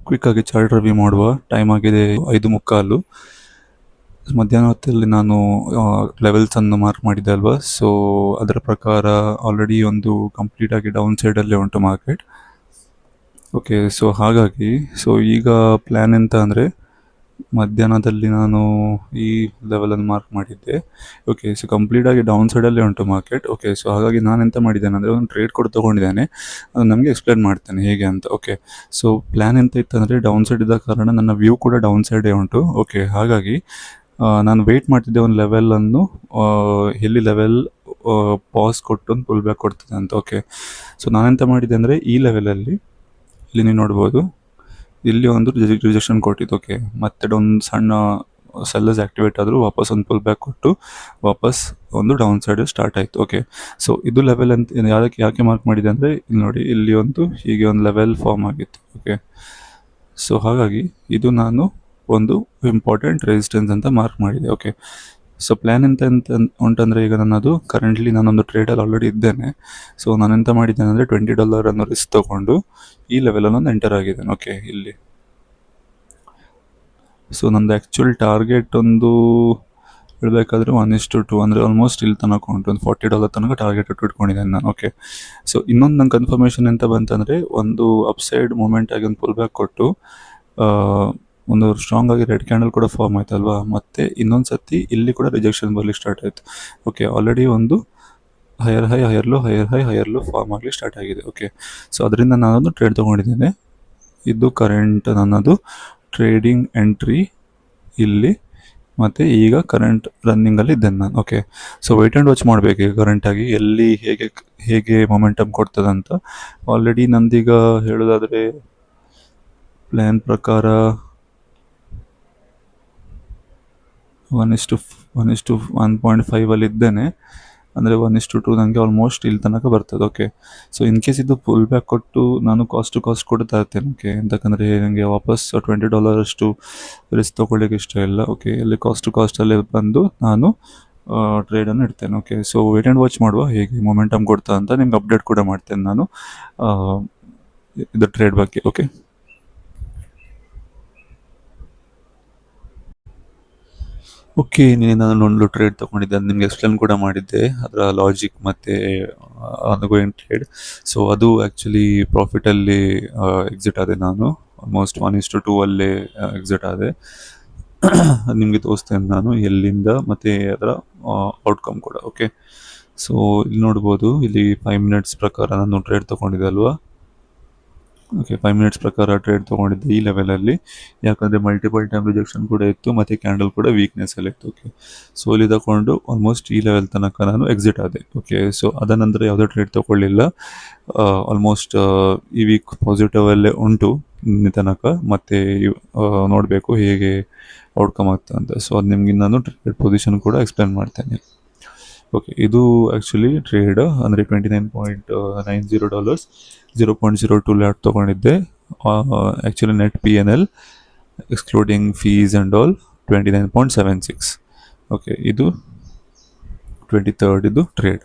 ಕ್ವಿಕ್ಕಾಗಿ chart review ಮಾಡುವ. Time ಆಗಿದೆ 5:15. ಮಧ್ಯಾಹ್ನ ಹೊತ್ತಲ್ಲಿ ನಾನು ಲೆವೆಲ್ಸನ್ನು ಮಾರ್ಕ್ ಮಾಡಿದ್ದೆ ಅಲ್ವಾ, ಸೊ ಅದರ ಪ್ರಕಾರ ಆಲ್ರೆಡಿ ಒಂದು ಕಂಪ್ಲೀಟಾಗಿ ಡೌನ್ ಸೈಡಲ್ಲೇ ಉಂಟು ಮಾರ್ಕೆಟ್. ಓಕೆ, ಸೊ ಹಾಗಾಗಿ ಈಗ ಪ್ಲ್ಯಾನ್ ಎಂತ ಅಂದರೆ, ಮಧ್ಯಾಹ್ನದಲ್ಲಿ ನಾನು ಈ ಲೆವೆಲನ್ನು ಮಾರ್ಕ್ ಮಾಡಿದ್ದೆ. ಓಕೆ, ಸೊ ಕಂಪ್ಲೀಟಾಗಿ ಡೌನ್ ಸೈಡಲ್ಲೇ ಉಂಟು ಮಾರ್ಕೆಟ್. ಓಕೆ, ಸೊ ಹಾಗಾಗಿ ನಾನು ಎಂತ ಮಾಡಿದ್ದೇನೆ ಅಂದರೆ, ಒಂದು ಟ್ರೇಡ್ ಕೂಡ ತೊಗೊಂಡಿದ್ದೇನೆ. ಅದು ನಮಗೆ ಎಕ್ಸ್ಪ್ಲೇನ್ ಮಾಡ್ತೇನೆ ಹೇಗೆ ಅಂತ. ಓಕೆ, ಸೊ ಪ್ಲ್ಯಾನ್ ಎಂತ ಇತ್ತು ಅಂದರೆ, ಡೌನ್ ಸೈಡ್ ಇದ್ದ ಕಾರಣ ನನ್ನ ವ್ಯೂ ಕೂಡ ಡೌನ್ ಸೈಡೇ ಉಂಟು. ಓಕೆ, ಹಾಗಾಗಿ ನಾನು ವೆಯ್ಟ್ ಮಾಡ್ತಿದ್ದೆ ಒಂದು ಲೆವೆಲನ್ನು, ಎಲ್ಲಿ ಲೆವೆಲ್ ಪಾಸ್ ಕೊಟ್ಟು ಒಂದು ಪುಲ್ ಬ್ಯಾಕ್ ಕೊಡ್ತದೆ ಅಂತ. ಓಕೆ, ಸೊ ನಾನೆಂತ ಮಾಡಿದ್ದೆ ಅಂದರೆ, ಈ ಲೆವೆಲಲ್ಲಿ ಇಲ್ಲಿ ನೀವು ನೋಡ್ಬೋದು, ಇಲ್ಲಿ ಒಂದು ರಿಜೆಕ್ಷನ್ ಕೊಟ್ಟಿದ್ದು. ಓಕೆ, ಮತ್ತೆ ಒಂದು ಸಣ್ಣ ಸೆಲ್ಲರ್ಸ್ ಆ್ಯಕ್ಟಿವೇಟ್ ಆದರೂ ವಾಪಸ್ ಒಂದು ಪುಲ್ ಬ್ಯಾಕ್ ಕೊಟ್ಟು ವಾಪಸ್ ಒಂದು ಡೌನ್ ಸೈಡ್ ಸ್ಟಾರ್ಟ್ ಆಯಿತು. ಓಕೆ, ಸೊ ಇದು ಲೆವೆಲ್ ಅಂತ ಯಾಕೆ ಮಾರ್ಕ್ ಮಾಡಿದೆ ಅಂದರೆ, ಇಲ್ಲಿ ನೋಡಿ, ಇಲ್ಲಿ ಒಂದು ಹೀಗೆ ಒಂದು ಲೆವೆಲ್ ಫಾರ್ಮ್ ಆಗಿತ್ತು. ಓಕೆ, ಸೊ ಹಾಗಾಗಿ ಇದು ನಾನು ಒಂದು ಇಂಪಾರ್ಟೆಂಟ್ ರೆಸಿಸ್ಟೆನ್ಸ್ ಅಂತ ಮಾರ್ಕ್ ಮಾಡಿದೆ. ಓಕೆ, ಸೊ ಪ್ಲ್ಯಾನ್ ಎಂತ ಉಂಟಂದರೆ, ಈಗ ನನ್ನದು ಕರೆಂಟ್ಲಿ ನಾನೊಂದು ಟ್ರೇಡಲ್ಲಿ ಆಲ್ರೆಡಿ ಇದ್ದೇನೆ. ಸೊ ನಾನೆಂತ ಮಾಡಿದ್ದೇನೆ ಅಂದರೆ, $20 ರಿಸ್ಕ್ ತೊಗೊಂಡು ಈ ಲೆವೆಲಲ್ಲಿ ಒಂದು ಎಂಟರ್ ಆಗಿದ್ದೇನೆ. ಓಕೆ, ಇಲ್ಲಿ ಸೊ ನಂದು ಆ್ಯಕ್ಚುಲ್ ಟಾರ್ಗೆಟ್ ಒಂದು ಹೇಳಬೇಕಾದ್ರೆ 1:2, ಅಂದರೆ ಆಲ್ಮೋಸ್ಟ್ ಇಲ್ಲಿ ತನಕ ಉಂಟು, ಒಂದು $40 ತನಕ ಟಾರ್ಗೆಟ್ ಇಟ್ಕೊಂಡಿದ್ದೇನೆ ನಾನು. ಓಕೆ, ಸೊ ಇನ್ನೊಂದು ನಂಗೆ ಕನ್ಫರ್ಮೇಷನ್ ಎಂತ ಬಂತಂದರೆ, ಒಂದು ಅಪ್ಸೈಡ್ ಮೂಮೆಂಟ್ ಆಗಿ ಒಂದು ಪುಲ್ ಬ್ಯಾಕ್ ಕೊಟ್ಟು ಒಂದು ಸ್ಟ್ರಾಂಗ್ ಆಗಿ ರೆಡ್ ಕ್ಯಾಂಡಲ್ ಕೂಡ ಫಾರ್ಮ್ ಆಯ್ತಲ್ವಾ, ಮತ್ತು ಇನ್ನೊಂದು ಸತಿ ಇಲ್ಲಿ ಕೂಡ ರಿಜೆಕ್ಷನ್ ಬರಲಿಕ್ಕೆ ಸ್ಟಾರ್ಟ್ ಆಯಿತು. ಓಕೆ, ಆಲ್ರೆಡಿ ಒಂದು higher high, higher low, higher high, higher low form ಆಗಲಿ ಸ್ಟಾರ್ಟ್ ಆಗಿದೆ. ಓಕೆ, ಸೊ ಅದರಿಂದ ನಾನೊಂದು ಟ್ರೇಡ್ ತೊಗೊಂಡಿದ್ದೇನೆ. ಇದು ಕರೆಂಟ್ ನನ್ನದು ಟ್ರೇಡಿಂಗ್ ಎಂಟ್ರಿ ಇಲ್ಲಿ, ಮತ್ತು ಈಗ ಕರೆಂಟ್ ರನ್ನಿಂಗಲ್ಲಿ ಇದ್ದೇನೆ ನಾನು. Okay, so wait and watch ಮಾಡಬೇಕು ಈಗ ಕರೆಂಟಾಗಿ ಎಲ್ಲಿ ಹೇಗೆ ಮೊಮೆಂಟಮ್ ಕೊಡ್ತದಂತ. ಆಲ್ರೆಡಿ ನಂದೀಗ ಹೇಳೋದಾದರೆ ಪ್ಲ್ಯಾನ್ ಪ್ರಕಾರ 1:1.5 ಅಲ್ಲಿ ಇದ್ದೇನೆ, ಅಂದರೆ 1:2 ನನಗೆ ಆಲ್ಮೋಸ್ಟ್ ಇಲ್ಲಿ ತನಕ ಬರ್ತದೆ. ಓಕೆ, ಸೊ ಇನ್ ಕೇಸ್ ಇದು ಫುಲ್ ಬ್ಯಾಕ್ ಕೊಟ್ಟು ನಾನು ಕಾಸ್ಟ್ ಟು ಕಾಸ್ಟ್ ಕೊಡ್ತಾ ಇರ್ತೇನೆ. ಓಕೆ, ಎಂತಕ್ಕಂದರೆ ನನಗೆ ವಾಪಸ್ $20 ಅಷ್ಟು ರಿಸ್ಕ್ ತೊಗೊಳ್ಳಿಕ್ಕೆ ಇಷ್ಟ ಇಲ್ಲ. ಓಕೆ, ಇಲ್ಲಿ ಕಾಸ್ಟ್ ಟು ಕಾಸ್ಟಲ್ಲಿ ಬಂದು ನಾನು ಟ್ರೇಡನ್ನು ಇಡ್ತೇನೆ. Okay, so wait and watch ಮಾಡುವ ಹೇಗೆ ಮೊಮೆಂಟಮ್ ಕೊಡ್ತಾ ಅಂತ. ನಿಮ್ಗೆ ಅಪ್ಡೇಟ್ ಕೂಡ ಮಾಡ್ತೇನೆ ನಾನು ಇದು ಟ್ರೇಡ್ ಬಗ್ಗೆ. ಓಕೆ, ಓಕೆ, ನಾನು ಒಂದು ಟ್ರೇಡ್ ತೊಗೊಂಡಿದ್ದೆ, ಅದು ನಿಮಗೆ ಎಕ್ಸ್ಪ್ಲೇನ್ ಕೂಡ ಮಾಡಿದ್ದೆ, ಅದರ ಲಾಜಿಕ್ ಮತ್ತು ಆನ್ಗೋಯಿಂಗ್ ಟ್ರೇಡ್. ಸೊ ಅದು ಆ್ಯಕ್ಚುಲಿ ಪ್ರಾಫಿಟಲ್ಲಿ ಎಕ್ಸಿಟ್ ಆದೆ ನಾನು, ಆಲ್ಮೋಸ್ಟ್ 1:2 ಅಲ್ಲೇ ಎಕ್ಸಿಟ್ ಆದೆ. ನಿಮಗೆ ತೋರಿಸ್ತೇನೆ ನಾನು ಎಲ್ಲಿಂದ ಮತ್ತು ಅದರ ಔಟ್ಕಮ್ ಕೂಡ. ಓಕೆ, ಸೊ ಇಲ್ಲಿ ನೋಡ್ಬೋದು, ಇಲ್ಲಿ 5 ಮಿನಿಟ್ಸ್ ಪ್ರಕಾರ ನಾನು ಟ್ರೇಡ್ ತೊಗೊಂಡಿದ್ದೆ ಅಲ್ವಾ. ಓಕೆ, 5 ಮಿನಿಟ್ಸ್ ಪ್ರಕಾರ ಟ್ರೇಡ್ ತೊಗೊಂಡಿದ್ದೆ ಈ ಲೆವೆಲಲ್ಲಿ, ಯಾಕಂದರೆ ಮಲ್ಟಿಪಲ್ ಟೈಮ್ ರಿಜೆಕ್ಷನ್ ಕೂಡ ಇತ್ತು ಮತ್ತು ಕ್ಯಾಂಡಲ್ ಕೂಡ ವೀಕ್ನೆಸ್ಸಲ್ಲಿ ಇತ್ತು. ಓಕೆ, ಸೊ ಇಲ್ಲಿ ತಗೊಂಡು ಆಲ್ಮೋಸ್ಟ್ ಈ ಲೆವೆಲ್ ತನಕ ನಾನು ಎಕ್ಸಿಟ್ ಆದೆ. ಓಕೆ, ಸೊ ಅದ ನಂತರ ಯಾವುದೇ ಟ್ರೇಡ್ ತೊಗೊಳ್ಳಿಲ್ಲ. ಆಲ್ಮೋಸ್ಟ್ ಈ ವೀಕ್ ಪಾಸಿಟಿವಲ್ಲೇ ಉಂಟು ಇನ್ನು ತನಕ, ಮತ್ತು ನೋಡಬೇಕು ಹೇಗೆ ಔಟ್ಕಮ್ ಆಗ್ತದೆ ಅಂತ. ಸೊ ಅದು ನಿಮಗೆ ನಾನು ಟ್ರೇಡ್ ಪೊಸಿಷನ್ ಕೂಡ ಎಕ್ಸ್ಪ್ಲೇನ್ ಮಾಡ್ತೇನೆ. ಓಕೆ, ಇದು ಆ್ಯಕ್ಚುಲಿ ಟ್ರೇಡ್ ಅಂದರೆ $29.90 0.02 ಲ್ಯಾಟ್ ತೊಗೊಂಡಿದ್ದೆ. Actually net PNL excluding fees and all 29.76. Okay, ಇದು 23rd ಇದು ಟ್ರೇಡ್.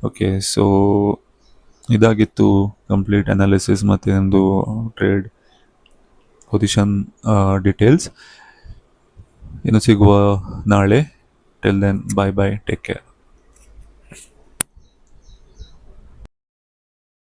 ಓಕೆ, ಸೊ ಇದಾಗಿತ್ತು ಕಂಪ್ಲೀಟ್ ಅನಾಲಿಸಿಸ್ ಮತ್ತು ಒಂದು ಟ್ರೇಡ್ ಪೊಸಿಷನ್ ಡೀಟೇಲ್ಸ್. ಇನ್ನು ಸಿಗುವ ನಾಳೆ. ಟಿಲ್ ದೆನ್, ಬಾಯ್ ಬಾಯ್, ಟೇಕ್ ಕೇರ್.